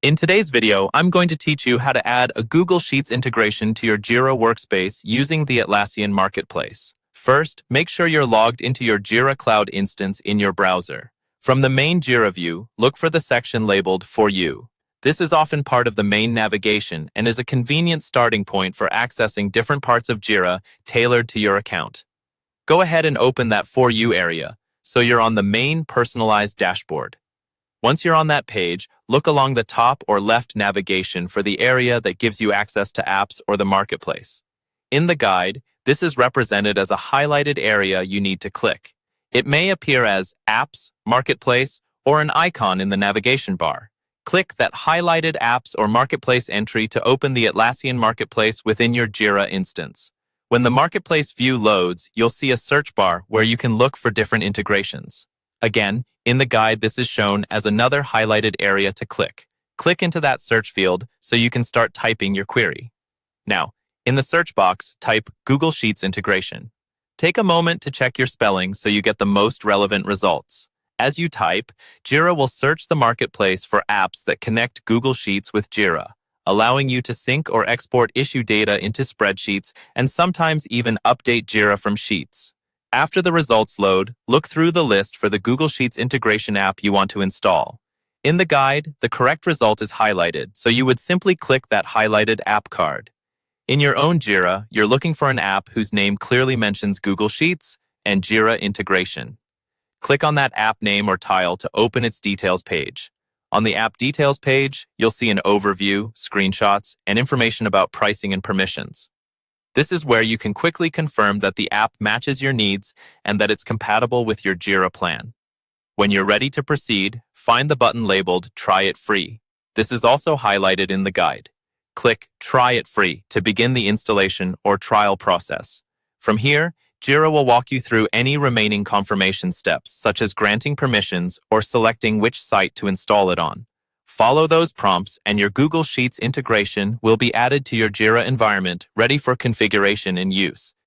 In today's video, I'm going to teach you how to add a Google Sheets integration to your Jira workspace using the Atlassian Marketplace. First, make sure you're logged into your Jira Cloud instance in your browser. From the main Jira view, look for the section labeled For You. This is often part of the main navigation and is a convenient starting point for accessing different parts of Jira tailored to your account. Go ahead and open that For You area, so you're on the main personalized dashboard. Once you're on that page, look along the top or left navigation for the area that gives you access to apps or the marketplace. In the guide, this is represented as a highlighted area you need to click. It may appear as Apps, Marketplace, or an icon in the navigation bar. Click that highlighted Apps or Marketplace entry to open the Atlassian Marketplace within your Jira instance. When the Marketplace view loads, you'll see a search bar where you can look for different integrations. Again, in the guide, this is shown as another highlighted area to click. Click into that search field so you can start typing your query. Now, in the search box, type Google Sheets integration. Take a moment to check your spelling so you get the most relevant results. As you type, Jira will search the marketplace for apps that connect Google Sheets with Jira, allowing you to sync or export issue data into spreadsheets and sometimes even update Jira from Sheets. After the results load, look through the list for the Google Sheets integration app you want to install. In the guide, the correct result is highlighted, so you would simply click that highlighted app card. In your own Jira, you're looking for an app whose name clearly mentions Google Sheets and Jira integration. Click on that app name or tile to open its details page. On the app details page, you'll see an overview, screenshots, and information about pricing and permissions. This is where you can quickly confirm that the app matches your needs and that it's compatible with your Jira plan. When you're ready to proceed, find the button labeled Try It Free. This is also highlighted in the guide. Click Try It Free to begin the installation or trial process. From here, Jira will walk you through any remaining confirmation steps, such as granting permissions or selecting which site to install it on. Follow those prompts and your Google Sheets integration will be added to your Jira environment, ready for configuration and use.